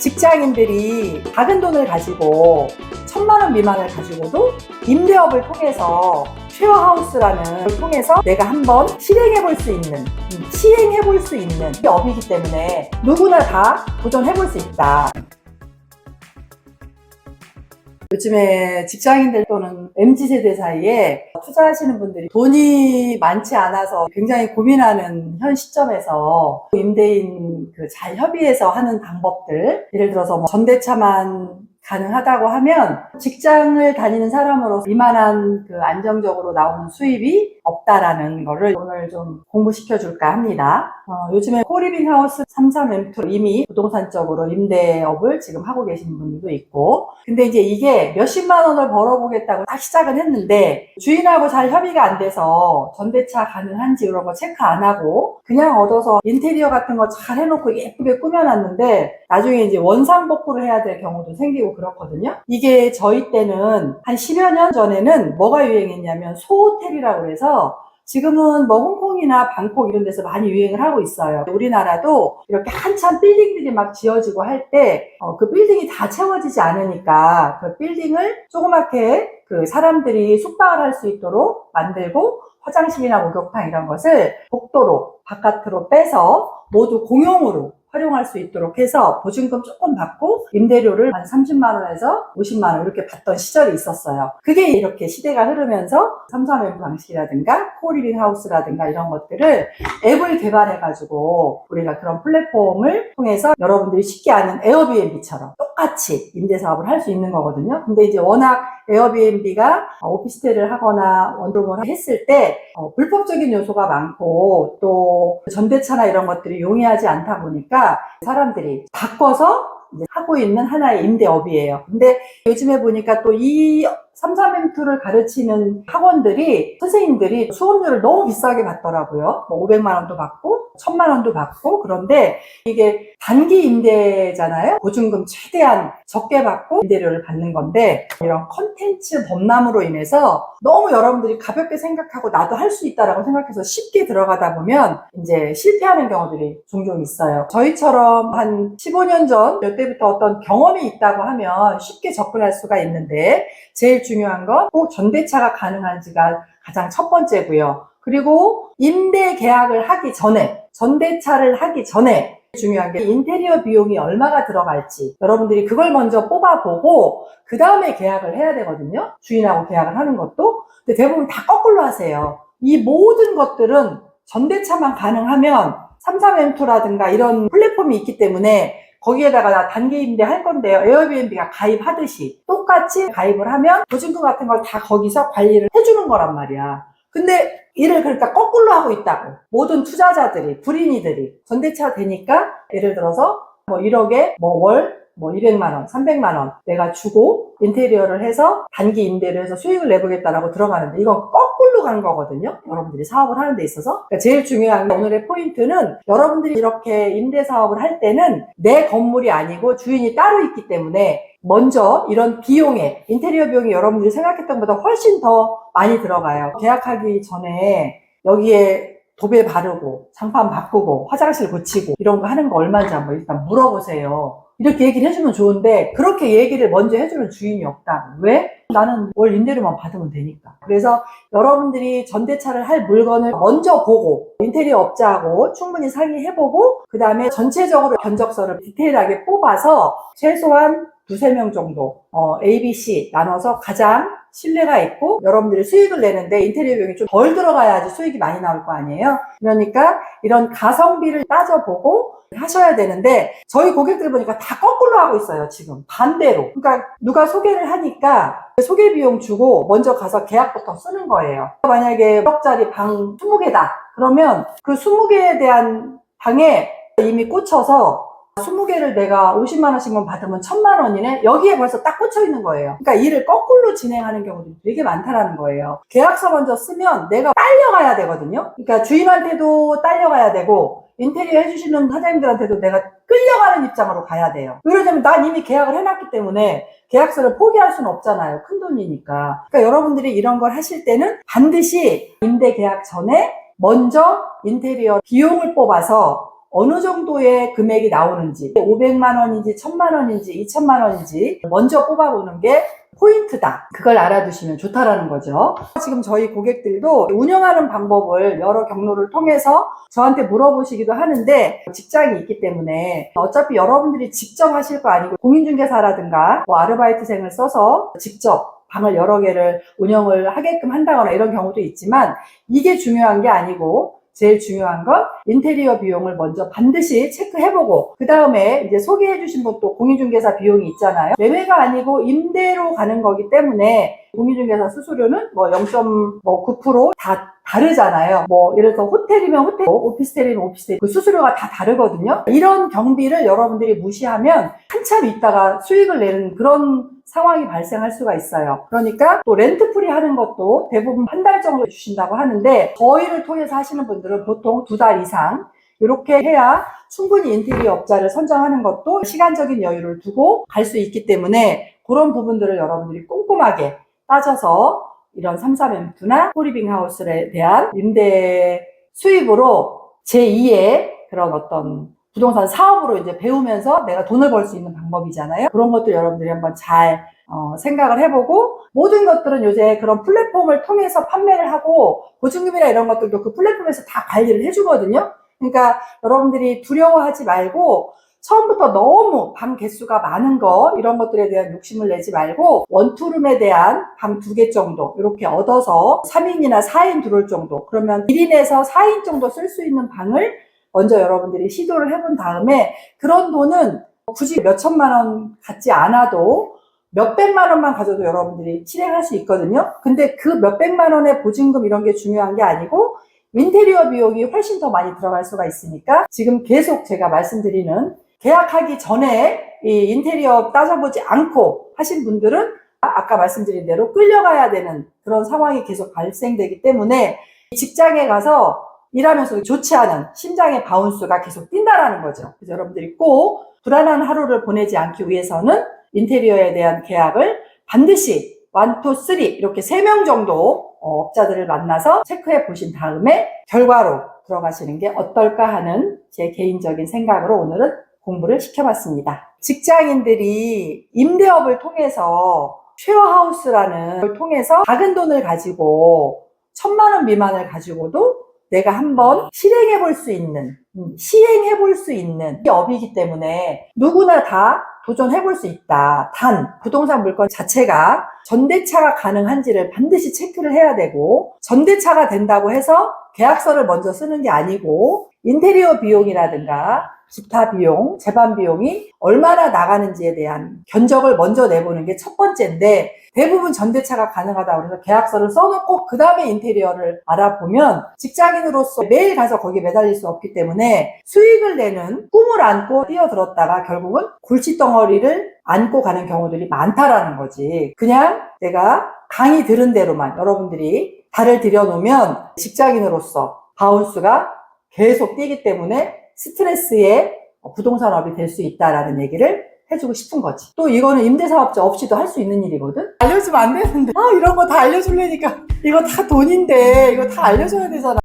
직장인들이 작은 돈을 가지고 1,000만 원 미만을 가지고도 임대업을 통해서 쉐어하우스라는 걸 통해서 내가 한번 시행해 볼 수 있는 업이기 때문에 누구나 다 도전해 볼 수 있다. 요즘에 직장인들 또는 MZ세대 사이에 투자하시는 분들이 돈이 많지 않아서 굉장히 고민하는 현 시점에서 임대인 잘 협의해서 하는 방법들, 예를 들어서 전대차만 가능하다고 하면 직장을 다니는 사람으로서 이만한 안정적으로 나오는 수입이 없다라는 거를 오늘 좀 공부시켜 줄까 합니다. 요즘에 코리빙하우스 33M2 이미 부동산적으로 임대업을 지금 하고 계시는 분들도 있고, 근데 이제 이게 몇십만 원을 벌어보겠다고 딱 시작은 했는데 주인하고 잘 협의가 안 돼서 전대차 가능한지 이런 거 체크 안 하고 그냥 얻어서 인테리어 같은 거 잘 해놓고 예쁘게 꾸며놨는데 나중에 이제 원상복구를 해야 될 경우도 생기고 그렇거든요. 이게 저희 때는 한 10여 년 전에는 뭐가 유행했냐면 소호텔이라고 해서 지금은 뭐 홍콩이나 방콕 이런 데서 많이 유행을 하고 있어요. 우리나라도 이렇게 한참 빌딩들이 막 지어지고 할 때 그 빌딩이 다 채워지지 않으니까 그 빌딩을 조그맣게 사람들이 숙박을 할 수 있도록 만들고 화장실이나 목욕탕 이런 것을 복도로 바깥으로 빼서 모두 공용으로 활용할 수 있도록 해서 보증금 조금 받고 임대료를 한 30만 원에서 50만 원 이렇게 받던 시절이 있었어요. 그게 이렇게 시대가 흐르면서 33M 방식이라든가 코리빙 하우스라든가 이런 것들을 앱을 개발해가지고 우리가 그런 플랫폼을 통해서 여러분들이 쉽게 아는 에어비앤비처럼 똑같이 임대사업을 할 수 있는 거거든요. 근데 이제 워낙 에어비앤비가 오피스텔을 하거나 원룸을 했을 때 불법적인 요소가 많고 또 전대차나 이런 것들이 용이하지 않다 보니까 사람들이 바꿔서 이제 하고 있는 하나의 임대업이에요. 근데 요즘에 보니까 또 이 33M2를 가르치는 학원들이 선생님들이 수업료를 너무 비싸게 받더라고요. 500만 원도 받고 1,000만 원도 받고. 그런데 이게 단기 임대잖아요. 보증금 최대한 적게 받고 임대료를 받는 건데 이런 컨텐츠 범람으로 인해서 너무 여러분들이 가볍게 생각하고 나도 할 수 있다라고 생각해서 쉽게 들어가다 보면 이제 실패하는 경우들이 종종 있어요. 저희처럼 한 15년 전 이때부터 어떤 경험이 있다고 하면 쉽게 접근할 수가 있는데 제일 중요한 건 꼭 전대차가 가능한지가 가장 첫 번째고요. 그리고 임대 계약을 하기 전에, 전대차를 하기 전에 중요한 게 인테리어 비용이 얼마가 들어갈지 여러분들이 그걸 먼저 뽑아보고 그 다음에 계약을 해야 되거든요. 주인하고 계약을 하는 것도. 근데 대부분 다 거꾸로 하세요. 이 모든 것들은 전대차만 가능하면 33M2라든가 이런 플랫폼이 있기 때문에 거기에다가 단기 임대 할 건데요. 에어비앤비가 가입하듯이 똑같이 가입을 하면 보증금 같은 걸 다 거기서 관리를 해주는 거란 말이야. 근데 일을 그러니까 거꾸로 하고 있다고. 모든 투자자들이, 불인이들이 전대차 되니까 예를 들어서 1억에 월 200만 원, 300만 원 내가 주고 인테리어를 해서 단기 임대를 해서 수익을 내보겠다라고 들어가는데 이건 거꾸로 간 거거든요. 여러분들이 사업을 하는 데 있어서. 그러니까 제일 중요한 오늘의 포인트는 여러분들이 이렇게 임대 사업을 할 때는 내 건물이 아니고 주인이 따로 있기 때문에 먼저 이런 비용에 인테리어 비용이 여러분들이 생각했던 것보다 훨씬 더 많이 들어가요. 계약하기 전에 여기에 도배 바르고 장판 바꾸고 화장실 고치고 이런 거 하는 거 얼마인지 한번 일단 물어보세요. 이렇게 얘기를 해주면 좋은데 그렇게 얘기를 먼저 해주는 주인이 없다. 왜? 나는 월 임대료만 받으면 되니까. 그래서 여러분들이 전대차를 할 물건을 먼저 보고 인테리어 업자하고 충분히 상의해보고 그 다음에 전체적으로 견적서를 디테일하게 뽑아서 최소한 2-3명 정도 A, B, C 나눠서 가장 신뢰가 있고 여러분들이 수익을 내는데 인테리어 비용이 좀 덜 들어가야지 수익이 많이 나올 거 아니에요. 그러니까 이런 가성비를 따져보고 하셔야 되는데 저희 고객들 보니까 다 거꾸로 하고 있어요. 지금 반대로. 그러니까 누가 소개를 하니까 소개 비용 주고 먼저 가서 계약부터 쓰는 거예요. 만약에 1억짜리 방 20개다 그러면 그 20개에 대한 방에 이미 꽂혀서 20개를 내가 50만 원씩만 받으면 1,000만 원이네? 여기에 벌써 딱 꽂혀 있는 거예요. 그러니까 일을 거꾸로 진행하는 경우도 되게 많다라는 거예요. 계약서 먼저 쓰면 내가 딸려가야 되거든요. 그러니까 주인한테도 딸려가야 되고 인테리어 해주시는 사장님들한테도 내가 끌려가는 입장으로 가야 돼요. 그러려면 난 이미 계약을 해놨기 때문에 계약서를 포기할 수는 없잖아요. 큰돈이니까. 그러니까 여러분들이 이런 걸 하실 때는 반드시 임대 계약 전에 먼저 인테리어 비용을 뽑아서 어느 정도의 금액이 나오는지 500만 원인지 1000만 원인지 2000만 원인지 먼저 뽑아보는 게 포인트다. 그걸 알아두시면 좋다라는 거죠. 지금 저희 고객들도 운영하는 방법을 여러 경로를 통해서 저한테 물어보시기도 하는데 직장이 있기 때문에 어차피 여러분들이 직접 하실 거 아니고 공인중개사라든가 뭐 아르바이트생을 써서 직접 방을 여러 개를 운영을 하게끔 한다거나 이런 경우도 있지만 이게 중요한 게 아니고 제일 중요한 건 인테리어 비용을 먼저 반드시 체크해보고 그 다음에 이제 소개해주신 것도 공인중개사 비용이 있잖아요. 매매가 아니고 임대로 가는 거기 때문에 공인중개사 수수료는 뭐 0.9% 다 다르잖아요. 뭐 예를 들어서 호텔이면 호텔, 오피스텔이면 오피스텔 그 수수료가 다 다르거든요. 이런 경비를 여러분들이 무시하면 한참 있다가 수익을 내는 그런 상황이 발생할 수가 있어요. 그러니까 또 렌트프리 하는 것도 대부분 한 달 정도 주신다고 하는데 저희를 통해서 하시는 분들은 보통 2달 이상 이렇게 해야 충분히 인테리어 업자를 선정하는 것도 시간적인 여유를 두고 갈 수 있기 때문에 그런 부분들을 여러분들이 꼼꼼하게 따져서 이런 33M2나 코리빙 하우스에 대한 임대 수입으로 제2의 그런 어떤 부동산 사업으로 이제 배우면서 내가 돈을 벌 수 있는 방법이잖아요. 그런 것들 여러분들이 한번 잘 생각을 해보고 모든 것들은 요새 그런 플랫폼을 통해서 판매를 하고 보증금이나 이런 것들도 그 플랫폼에서 다 관리를 해주거든요. 그러니까 여러분들이 두려워하지 말고 처음부터 너무 방 개수가 많은 거 이런 것들에 대한 욕심을 내지 말고 원투룸에 대한 방 2개 정도 이렇게 얻어서 3인이나 4인 들어올 정도 그러면 1인에서 4인 정도 쓸 수 있는 방을 먼저 여러분들이 시도를 해본 다음에 그런 돈은 굳이 몇 천만 원 갖지 않아도 몇 백만 원만 가져도 여러분들이 실행할 수 있거든요. 근데 그 몇 백만 원의 보증금 이런 게 중요한 게 아니고 인테리어 비용이 훨씬 더 많이 들어갈 수가 있으니까 지금 계속 제가 말씀드리는 계약하기 전에 이 인테리어 따져보지 않고 하신 분들은 아까 말씀드린 대로 끌려가야 되는 그런 상황이 계속 발생되기 때문에 직장에 가서 일하면서도 좋지 않은 심장의 바운스가 계속 뛴다라는 거죠. 그래서 여러분들이 꼭 불안한 하루를 보내지 않기 위해서는 인테리어에 대한 계약을 반드시 1, 2, 3 이렇게 3명 정도 업자들을 만나서 체크해 보신 다음에 결과로 들어가시는 게 어떨까 하는 제 개인적인 생각으로 오늘은 공부를 시켜봤습니다. 직장인들이 임대업을 통해서 쉐어하우스라는 걸 통해서 작은 돈을 가지고 1000만 원 미만을 가지고도 내가 한번 시행해 볼 수 있는 이 업이기 때문에 누구나 다 도전해 볼 수 있다. 단 부동산 물건 자체가 전대차가 가능한지를 반드시 체크를 해야 되고 전대차가 된다고 해서 계약서를 먼저 쓰는 게 아니고 인테리어 비용이라든가 기타 비용, 제반 비용이 얼마나 나가는지에 대한 견적을 먼저 내보는 게 첫 번째인데 대부분 전대차가 가능하다고 해서 계약서를 써놓고 그 다음에 인테리어를 알아보면 직장인으로서 매일 가서 거기에 매달릴 수 없기 때문에 수익을 내는 꿈을 안고 뛰어들었다가 결국은 골칫덩어리를 안고 가는 경우들이 많다라는 거지. 그냥 내가 강의 들은 대로만 여러분들이 발을 들여놓으면 직장인으로서 바운스가 계속 뛰기 때문에 스트레스의 부동산업이 될 수 있다라는 얘기를 해주고 싶은 거지. 또 이거는 임대사업자 없이도 할 수 있는 일이거든? 알려주면 안 되는데. 이런 거 다 알려주려니까. 이거 다 돈인데, 이거 다 알려줘야 되잖아.